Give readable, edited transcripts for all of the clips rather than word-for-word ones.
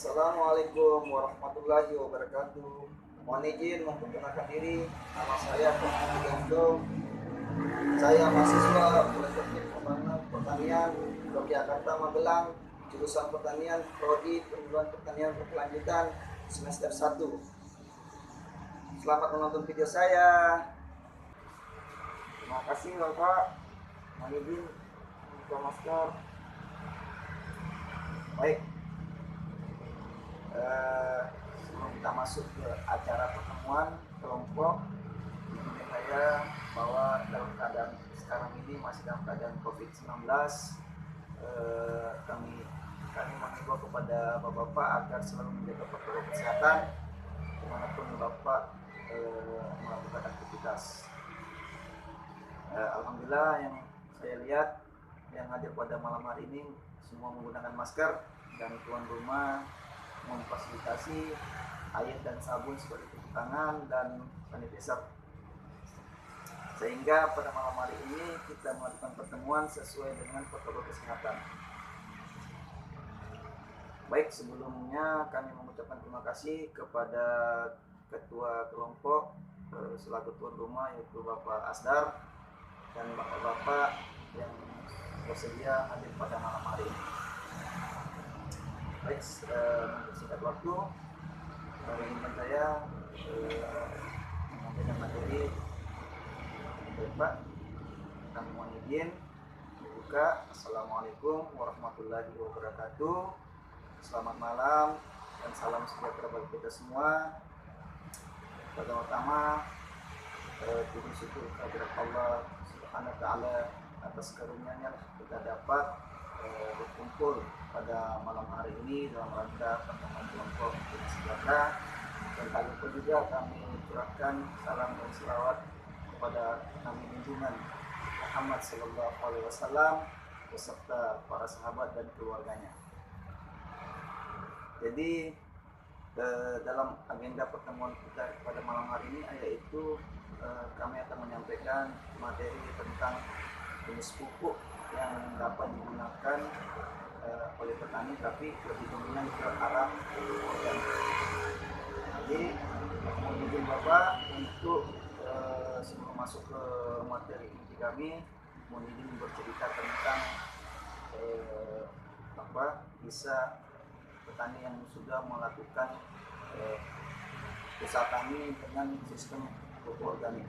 Assalamualaikum warahmatullahi wabarakatuh. Mohon izin memperkenalkan diri. Nama saya Muhammad Gandong. Saya mahasiswa Politeknik Pembangunan Pertanian Yogyakarta Magelang, jurusan Pertanian, Prodi Perguruan Pertanian Berkelanjutan semester 1. Selamat menonton video saya. Terima kasih Bapak. Mohon izin buka masker. Baik. Sebelum kita masuk ke acara pertemuan kelompok, ini saya bahwa dalam keadaan sekarang ini masih dalam keadaan COVID-19, kami mengimbau kepada bapak-bapak agar selalu menjaga protokol kesehatan dimanapun bapak melakukan aktivitas. Alhamdulillah yang saya lihat yang hadir pada malam hari ini semua menggunakan masker dan tuan rumah memfasilitasi air dan sabun seperti cuci tangan dan sanitizer, sehingga pada malam hari ini kita melakukan pertemuan sesuai dengan protokol kesehatan. Baik, sebelumnya kami mengucapkan terima kasih kepada ketua kelompok selaku tuan rumah, yaitu Bapak Asdar, dan bapak-bapak yang bersedia hadir pada malam hari ini. Baik, untuk singkat waktu, ingin saya menyampaikan materi. Baik Pak, kami mohon izin membuka. Assalamualaikum warahmatullahi wabarakatuh. Selamat malam dan salam sejahtera bagi kita semua. Pertama-tama, puji syukur kehadirat Allah Subhanahu wa Ta'ala atas karunia-Nya kita dapat berkumpul pada malam hari ini dalam rangka pertemuan kelompok sejahtera, dan kali itu juga kami curahkan salam dan selawat kepada Nabi junjungan Muhammad Sallallahu Alaihi Wasallam beserta para sahabat dan keluarganya. Jadi dalam agenda pertemuan kita pada malam hari ini yaitu kami akan menyampaikan materi tentang jenis pupuk yang dapat digunakan oleh petani, tapi lebih dominan ke arah organik. Jadi mohon izin Bapak untuk sebelum masuk ke materi inti kami, mohon izin bercerita tentang bisa petani yang sudah melakukan usaha tani dengan sistem pupuk organik.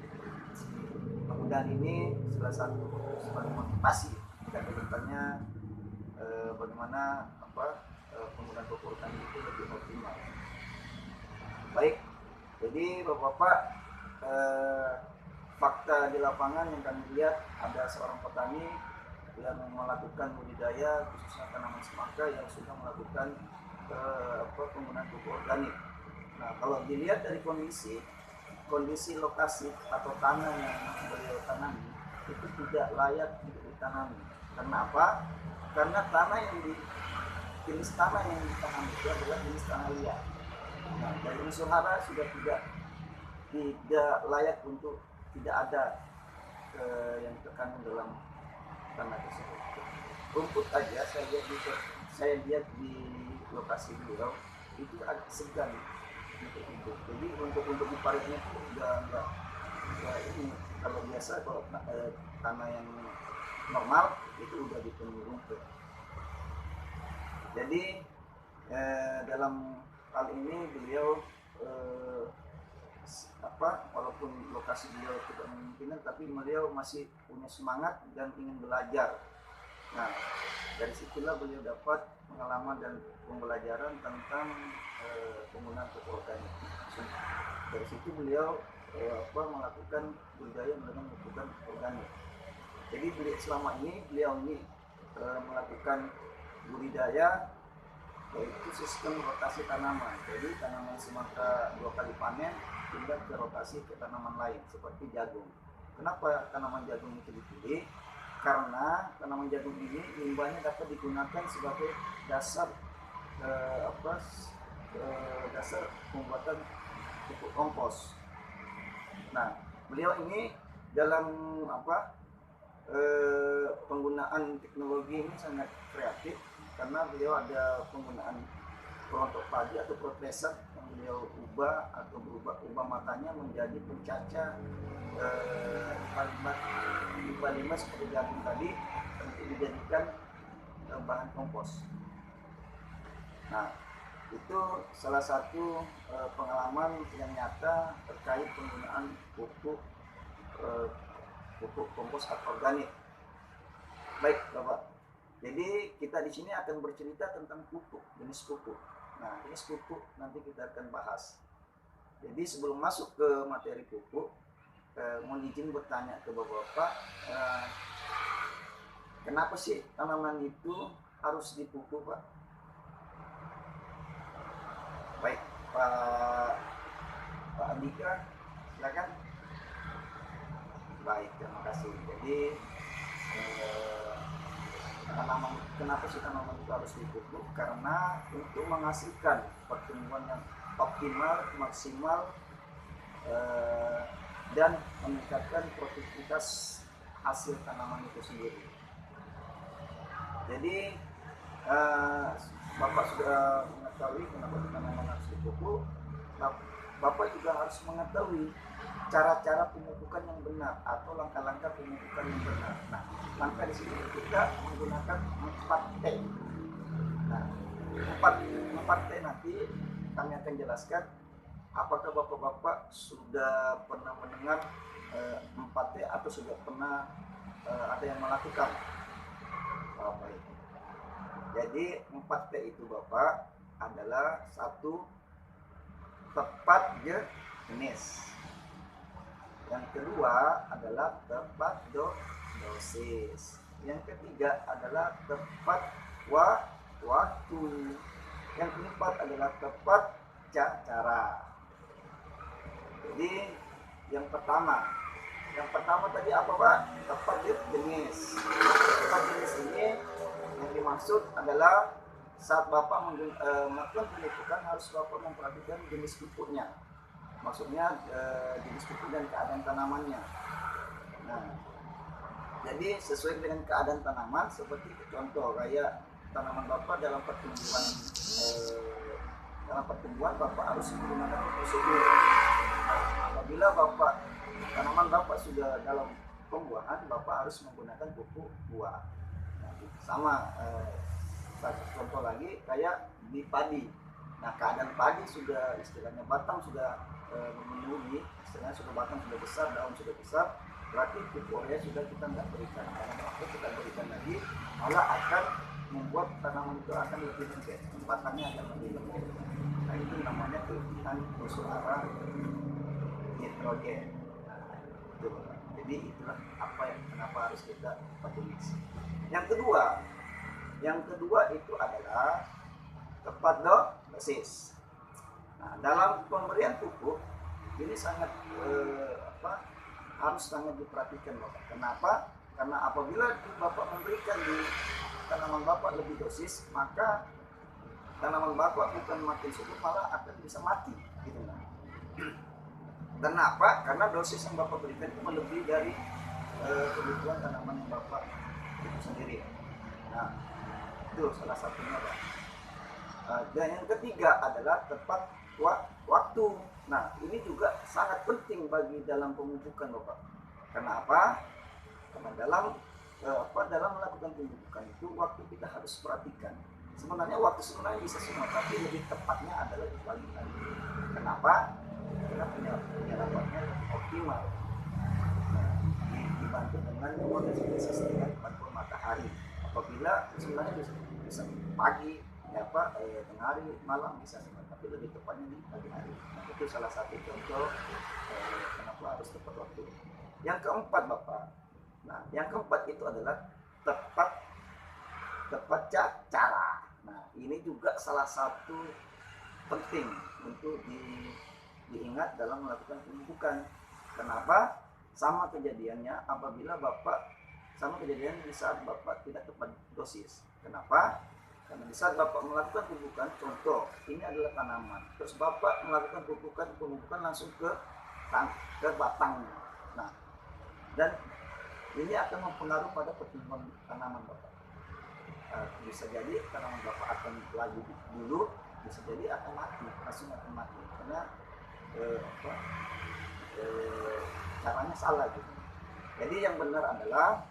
Mudah-mudahan ini salah satu sebagai motivasi dan kedepannya bagaimana penggunaan pupuk organik itu lebih optimal. Baik, jadi Bapak-bapak, fakta di lapangan yang kami lihat ada seorang petani yang melakukan budidaya khususnya tanaman semangka yang sudah melakukan penggunaan pupuk organik. Nah, kalau dilihat dari kondisi lokasi atau tanah yang beliau tanami itu tidak layak untuk ditanami. Karena apa? Karena jenis tanah yang ditanami itu adalah jenis tanah liat. Nah, dari unsur hara sudah tidak layak untuk, tidak ada yang terkandung dalam tanah tersebut. Rumput aja saya lihat di lokasi beliau itu agak segan untuk hidup. Jadi untuk diparitnya itu enggak ini. Kalau biasa kalau tanah yang normal itu udah dipenuhi rumput. Jadi dalam hal ini beliau walaupun lokasi beliau tidak memungkinkan, tapi beliau masih punya semangat dan ingin belajar. Nah, dari situlah beliau dapat pengalaman dan pembelajaran tentang penggunaan pupuk organik. Dari situ beliau melakukan budidaya dengan pupuk organik. Jadi selama ini beliau melakukan budidaya yaitu sistem rotasi tanaman. Jadi tanaman semangka 2 kali panen pindah ke rotasi ke tanaman lain seperti jagung. Kenapa tanaman jagung itu dipilih? Karena tanaman jagung ini limbahnya dapat digunakan sebagai dasar dasar pembuatan pupuk kompos. Nah, beliau ini dalam penggunaan teknologi ini sangat kreatif karena beliau ada penggunaan padi atau protesan yang beliau ubah atau ubah matanya menjadi pencaca limbah seperti jagung tadi untuk dijadikan bahan kompos. Nah, itu salah satu pengalaman yang nyata terkait penggunaan pupuk kompos organik. Baik, Bapak. Jadi kita di sini akan bercerita tentang pupuk, jenis pupuk. Nah, jenis pupuk nanti kita akan bahas. Jadi sebelum masuk ke materi pupuk, mohon izin bertanya ke Bapak-Bapak, kenapa sih tanaman itu harus dipupuk, Pak? Baik, Pak Andika, silakan. Baik, terima kasih. Jadi kenapa sih tanaman itu harus dipupuk? Karena untuk menghasilkan pertumbuhan yang optimal, maksimal, dan meningkatkan produktivitas hasil tanaman itu sendiri. Jadi Bapak sudah mengetahui kenapa tanaman harus dipupuk. Bapak juga harus mengetahui cara-cara pemupukan yang benar atau langkah-langkah pemupukan yang benar. Nah, langkah di sini kita menggunakan 4T. Nah, 4T nanti kami akan jelaskan. Apakah Bapak-Bapak sudah pernah mendengar 4T atau sudah pernah ada yang melakukan? Baik. Jadi 4T itu Bapak adalah satu, tepat jenis. Yang kedua adalah tepat dosis. Yang ketiga adalah tepat waktu. Yang keempat adalah tepat cara. Jadi yang pertama tadi apa, Pak? Tepat jenis. Tepat jenis ini yang dimaksud adalah saat Bapak melakukan pemupukan harus Bapak memperhatikan jenis pupuknya. Maksudnya jenis pupuk dan keadaan tanamannya. Nah, jadi sesuai dengan keadaan tanaman, seperti contoh kayak tanaman Bapak dalam pertumbuhan Bapak harus menggunakan pupuk subur. Apabila tanaman Bapak sudah dalam pembuahan, Bapak harus menggunakan pupuk buah. Nah, sama satu contoh lagi kayak di padi. Nah, keadaan padi sudah istilahnya batang sudah memenuhi, istilahnya batang sudah besar, daun sudah besar, berarti pupuk urea sudah kita nggak berikan. Karena waktu kita berikan lagi, malah akan membuat tanaman itu akan lebih lengket, batangnya akan lebih lengket. Nah, itu namanya kelebihan unsur hara nitrogen. Nah, itu. Jadi itulah kenapa harus kita pakai. Yang kedua itu adalah tepat dosis. Nah, dalam pemberian pupuk ini sangat harus sangat diperhatikan, Bapak. Kenapa? Karena apabila Bapak memberikan di tanaman Bapak lebih dosis, maka tanaman Bapak bukan makin subur, malah akan bisa mati, gitu kan. Kenapa? Karena dosis yang Bapak berikan itu melebihi dari kebutuhan tanaman Bapak itu sendiri. Nah, itu salah satunya, Pak. Dan yang ketiga adalah tepat waktu. Nah, ini juga sangat penting bagi dalam pemupukan, Bapak. Kenapa? Karena dalam melakukan pemupukan itu waktu kita harus perhatikan. Sebenarnya waktu bisa semua, tapi lebih tepatnya adalah di pagi hari. Kenapa? Karena penyerapannya lebih optimal. Nah, dibantu dengan fotosintesa dengan bantuan matahari. Apabila sebenarnya bisa pagi, tengah hari, malam bisa semua, tapi lebih tepatnya di pagi hari. Nah, itu salah satu contoh kenapa harus tepat waktu. Yang keempat, Bapak. Nah, yang keempat itu adalah tepat cara. Nah, ini juga salah satu penting untuk diingat dalam melakukan pemupukan. Kenapa? Sama kejadiannya di saat Bapak tidak tepat dosis. Kenapa? Karena di saat Bapak melakukan pemupukan, contoh, ini adalah tanaman. Terus Bapak melakukan pemupukan langsung ke batangnya. Nah, dan ini akan mempengaruhi pada pertumbuhan tanaman Bapak. Bisa jadi tanaman Bapak akan layu dulu, bisa jadi akan mati, langsung akan mati karena apa, caranya salah gitu. Jadi yang benar adalah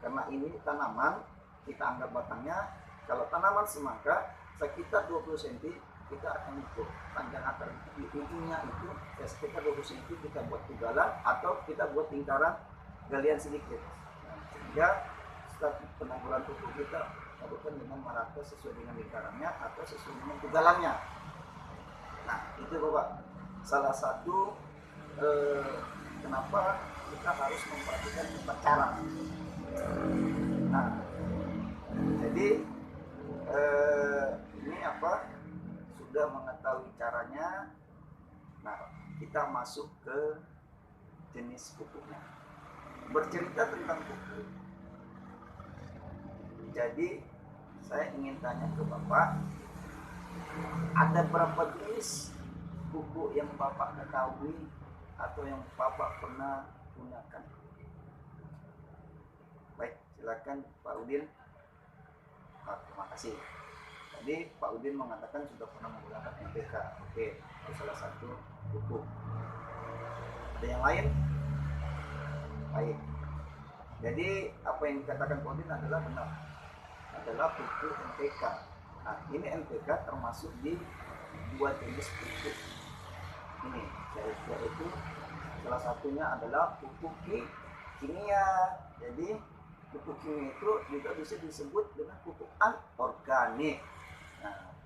karena ini tanaman, kita anggap batangnya, kalau tanaman semangka sekitar 20 cm kita akan ukur panjang akar di ujungnya itu ya sekitar 20 cm kita buat tugalan atau kita buat lingkaran galian sedikit. Nah, sehingga setelah penanggulan pupuk kita lakukan dengan merata sesuai dengan lingkarannya atau sesuai dengan tugalannya. Nah itu Bapak salah satu kenapa kita harus memperhatikan cara. Nah jadi ini apa sudah mengetahui caranya. Nah kita masuk ke jenis pupuknya. Bercerita tentang pupuk, jadi saya ingin tanya ke Bapak, ada berapa jenis pupuk yang Bapak ketahui atau yang Bapak pernah gunakan? Baik, silakan Pak Udin. Terima kasih. Tadi Pak Udin mengatakan sudah pernah menggunakan NPK. Oke, itu salah satu pupuk. Ada yang lain? Baik. Jadi apa yang dikatakan Pak Udin adalah benar. Adalah pupuk NPK. Nah, ini NPK termasuk di dua jenis pupuk ini, yaitu salah satunya adalah pupuk kimia. Jadi pupuk kimia itu juga bisa disebut dengan pupuk anorganik. Nah,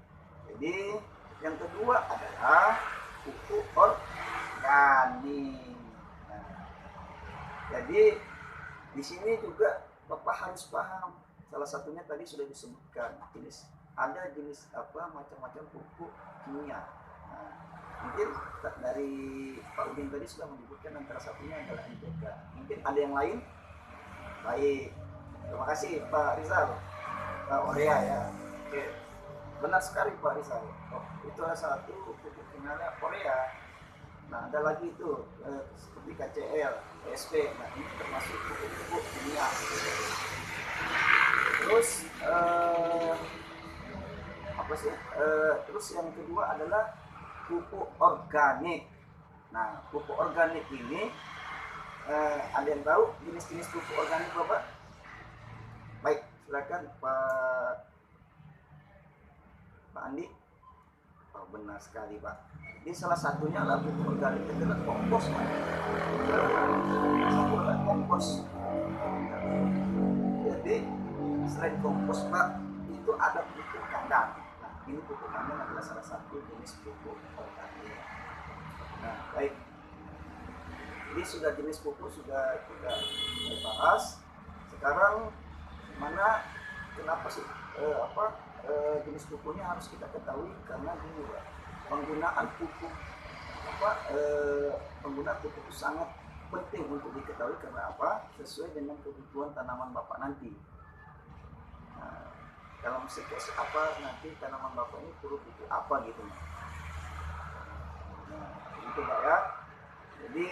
jadi yang kedua adalah pupuk organik. Nah, jadi di sini juga Bapak harus paham. Salah satunya tadi sudah disebutkan ada jenis apa macam-macam pupuk kimia. Nah, mungkin dari Pak Udin tadi sudah menyebutkan antara satunya adalah NPK. Mungkin ada yang lain? Baik, terima kasih Pak Rizal. Urea ya. Oke, benar sekali Pak Rizal. Oh, itu adalah satu pupuk kimianya urea. Nah ada lagi itu seperti KCL, PSP. Nah ini termasuk pupuk kimia. Terus apa sih? Terus yang kedua adalah pupuk organik. Nah pupuk organik ini ada yang tahu jenis-jenis pupuk organik Bapak? Baik, silakan Pak Andi. Oh, benar sekali Pak. Jadi salah satunya adalah pupuk organik itu adalah kompos Pak. Kompos. Jadi selain kompos Pak, itu ada pupuk kandang. Nah ini pupuk kandang adalah salah satu jenis pupuk organik. Nah baik. Jadi sudah jenis pupuk sudah kita bahas. Sekarang mana kenapa sih jenis pupuknya harus kita ketahui karena gini Pak, penggunaan pupuk penggunaan pupuk itu sangat penting untuk diketahui karena apa? Sesuai dengan kebutuhan tanaman Bapak nanti. Nah, dalam situasi apa nanti tanaman Bapak ini perlu pupuk apa gitu. Nah, itu Pak ya. Jadi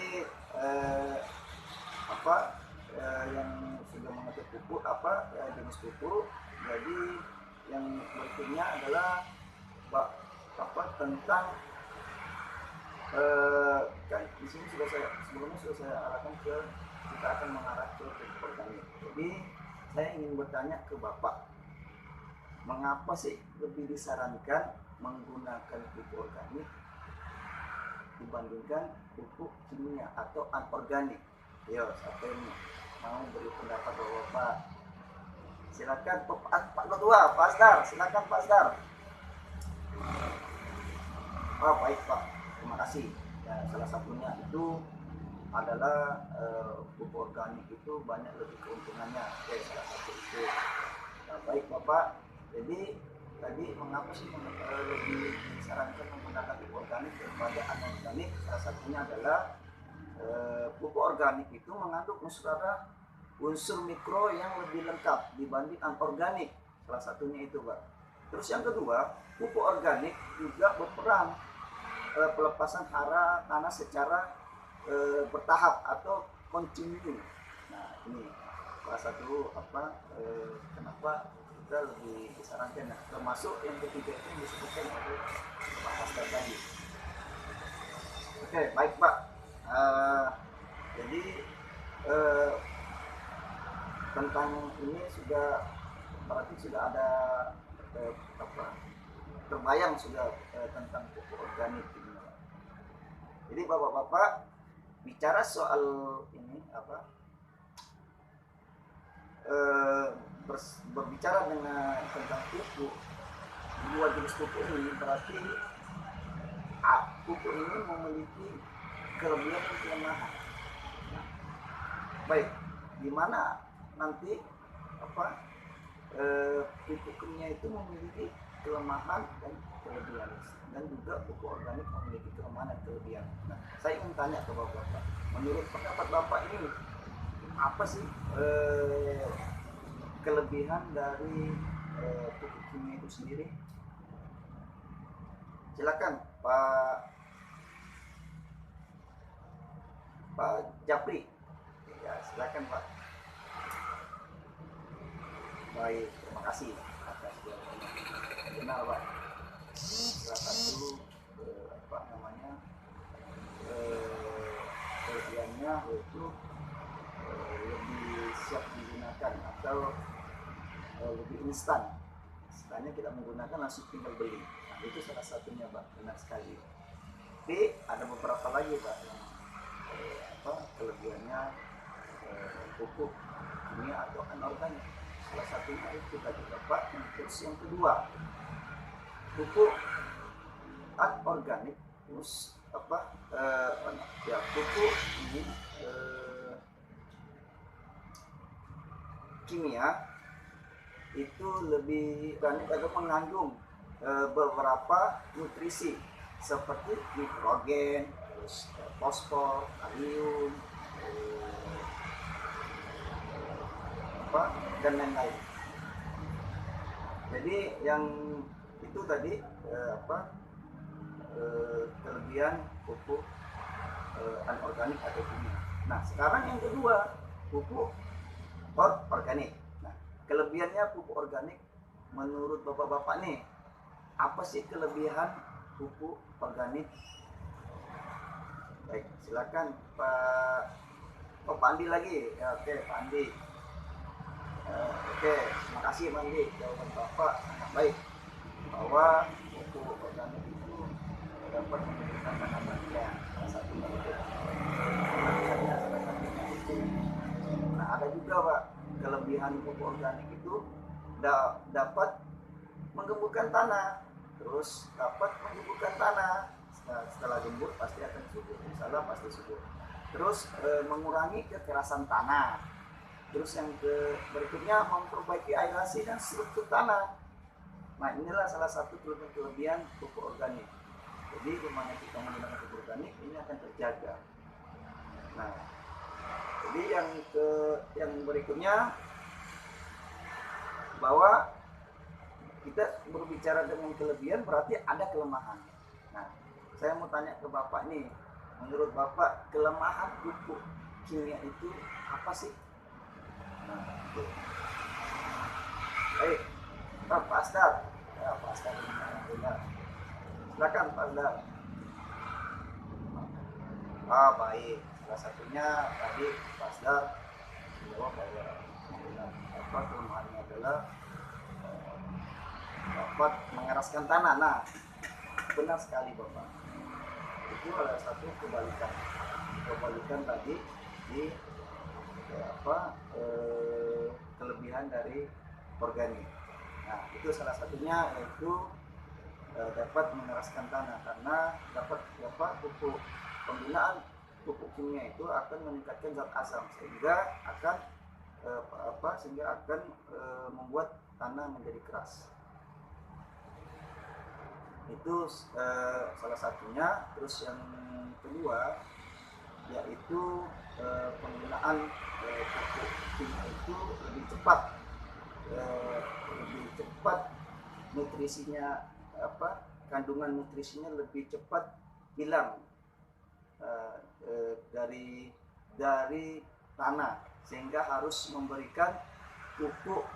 yang sudah mengatur pupuk jenis pupuk. Jadi yang berikutnya adalah tentang kan di sini sebelumnya sudah saya arahkan kita akan mengarah ke pupuk organik. Jadi saya ingin bertanya ke Bapak, mengapa sih lebih disarankan menggunakan pupuk organik dibandingkan pupuk kimia atau anorganik? Yo, siapa yang mau beri pendapat Bapak? Silakan Pak Ketua, Pak Asdar, silakan Pak Asdar. Oh, baik Pak, terima kasih. Ya, salah satunya itu adalah pupuk organik itu banyak lebih keuntungannya. Oke, salah satu itu. Nah, baik Bapak. Jadi tadi mengapa sih lebih disarankan menggunakan pupuk organik daripada anorganik? Salah satunya adalah pupuk organik itu mengandung unsur mikro yang lebih lengkap dibanding anorganik. Salah satunya itu Pak. Terus yang kedua, pupuk organik juga berperan pelepasan hara tanah secara bertahap atau kontinu. Nah ini salah satu kenapa kita lebih disarankan. Nah, termasuk yang ketiga itu yang disebutkan oleh Pak Hasto tadi. Oke, baik Pak. Jadi tentang ini sudah berarti sudah ada terbayang sudah tentang pupuk organik ini. Jadi bapak-bapak bicara soal ini berbicara dengan tentang pupuk, dua jenis pupuk ini berarti pupuk ini memiliki kelebihan dan kelemahan. Baik, di mana nanti pupuk kimia itu memiliki kelemahan dan kelebihan, dan juga pupuk organik memiliki kelemahan dan kelebihan. Nah, saya ingin tanya ke bapak, menurut pendapat bapak ini apa sih kelebihan dari pupuk kimia itu sendiri? Silakan Pak Japri. Ya, silakan Pak. Baik, terima kasih atas jawabannya. Benar Pak. Salah satu kelebihannya itu lebih siap digunakan atau lebih instan. Istilahnya kita menggunakan langsung tinggal beli. Nah, itu salah satunya Pak, benar sekali. Tapi ada beberapa lagi Pak yang kelebihannya pupuk kimia atau anorganik. Salah satunya itu tadi Bapak. Terus yang kedua, pupuk anorganik. Terus pupuk ini kimia itu lebih organik atau mengandung beberapa nutrisi seperti nitrogen, terus fosfor, kalium, dan lain-lain. Jadi yang itu tadi kelebihan pupuk anorganik atau kimia. Nah, sekarang yang kedua, pupuk organik. Nah, kelebihannya pupuk organik menurut bapak-bapak nih, apa sih kelebihan pupuk organik? Baik, silakan Pak Andi lagi. Ya, oke, Pak Andi. Oke, terima kasih Pak Andi. Jawaban Bapak sangat baik bahwa pupuk organik itu dapat memberikan tanamannya salah satunya itu. Nah, ada juga Pak kelebihan pupuk organik itu dapat menggemburkan tanah, terus dapat menggemburkan tanah. Setelah gembur pasti akan subur, insyaallah pasti subur. Terus mengurangi kekerasan tanah. Terus yang berikutnya memperbaiki aerasi dan struktur tanah. Nah, inilah salah satu kelebihan pupuk organik. Jadi di mana kita menggunakan pupuk organik ini akan terjaga. Nah, jadi yang berikutnya bahwa kita berbicara dengan kelebihan berarti ada kelemahan. Nah, saya mau tanya ke Bapak nih, menurut Bapak kelemahan pupuk kimia itu apa sih? Nah, itu. Baik, Pak Asdar. Ya, Pak Asdar ini benar. Silakan Pak Asdar. Baik. Salah satunya tadi Pak Asdar menjawab bahwa kelemahannya adalah dapat mengeraskan tanah. Nah, benar sekali Bapak. Itu adalah satu kebalikan tadi di kelebihan dari organik. Nah, itu salah satunya yaitu dapat mengeraskan tanah karena dapat penggunaan pupuk kimia itu akan meningkatkan zat asam sehingga akan membuat tanah menjadi keras. Itu salah satunya. Terus yang kedua yaitu penggunaan pupuk kimia itu lebih cepat nutrisinya kandungan nutrisinya lebih cepat hilang dari tanah sehingga harus memberikan pupuk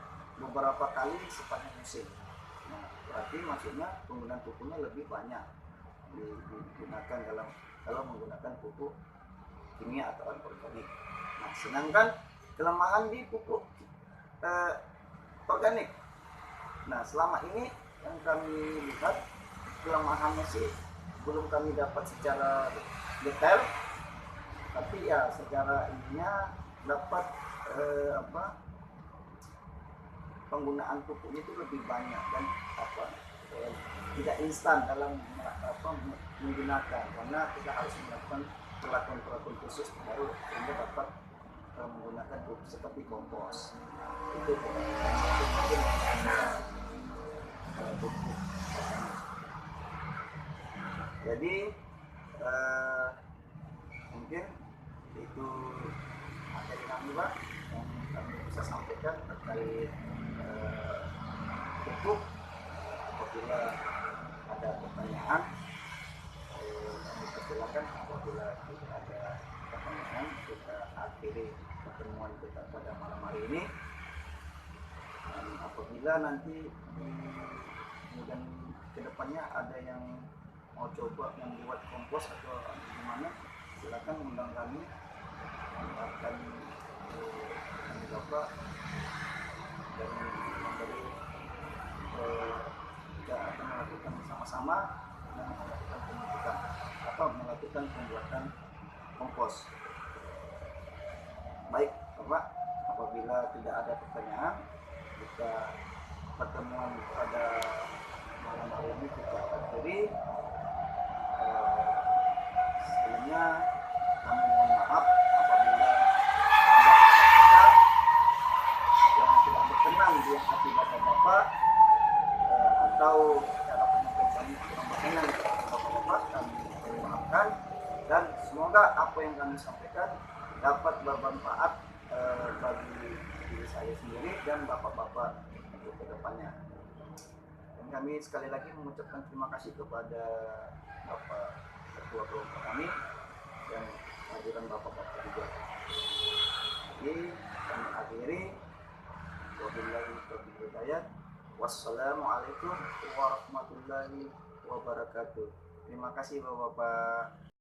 beberapa kali sepanjang musim. Nah, berarti maksudnya penggunaan pupuknya lebih banyak digunakan kalau menggunakan pupuk kimia atau anorganik. Nah, sedangkan kelemahan di pupuk organik. Nah, selama ini yang kami lihat kelemahannya sih belum kami dapat secara detail, tapi ya secara ininya dapat penggunaan pupuknya itu lebih banyak dan tidak instan dalam menggunakan, karena kita harus melakukan perlakuan khusus baru sehingga dapat menggunakan pupuk seperti kompos. Itu pupuk. Jadi mungkin itu materi kami Pak yang kami bisa sampaikan terkait pupuk. Apabila ada pertanyaan kami persilakan, apabila tidak ada pertanyaan kita akhiri pertemuan kita pada malam hari ini. Dan apabila nanti kemudian kedepannya ada yang mau coba membuat kompos atau gimana, silakan undang kami akan Bapak dan memberi kita akan melakukan bersama-sama dan melakukan pembentukan atau melakukan pembuatan kompos. Baik Bapak, apabila tidak ada pertanyaan, kita pertemuan pada malam hari ini kita akhiri. Sebelumnya kami mohon maaf apabila ada kata yang tidak berkenan di hati Bapak-bapak atau cara penyampaian kurang berkenan di hati Bapak-bapak, kami maafkan, dan semoga apa yang kami sampaikan dapat bermanfaat bagi diri saya sendiri dan Bapak-bapak untuk kedepannya. Dan kami sekali lagi mengucapkan terima kasih kepada Bapak Ketua Kelompok kami dan hadiran Bapak-bapak juga. Jadi kami akhiri. Wabillahi taufiq wal hidayah. Wassalamualaikum warahmatullahi wabarakatuh. Terima kasih Bapak-bapak.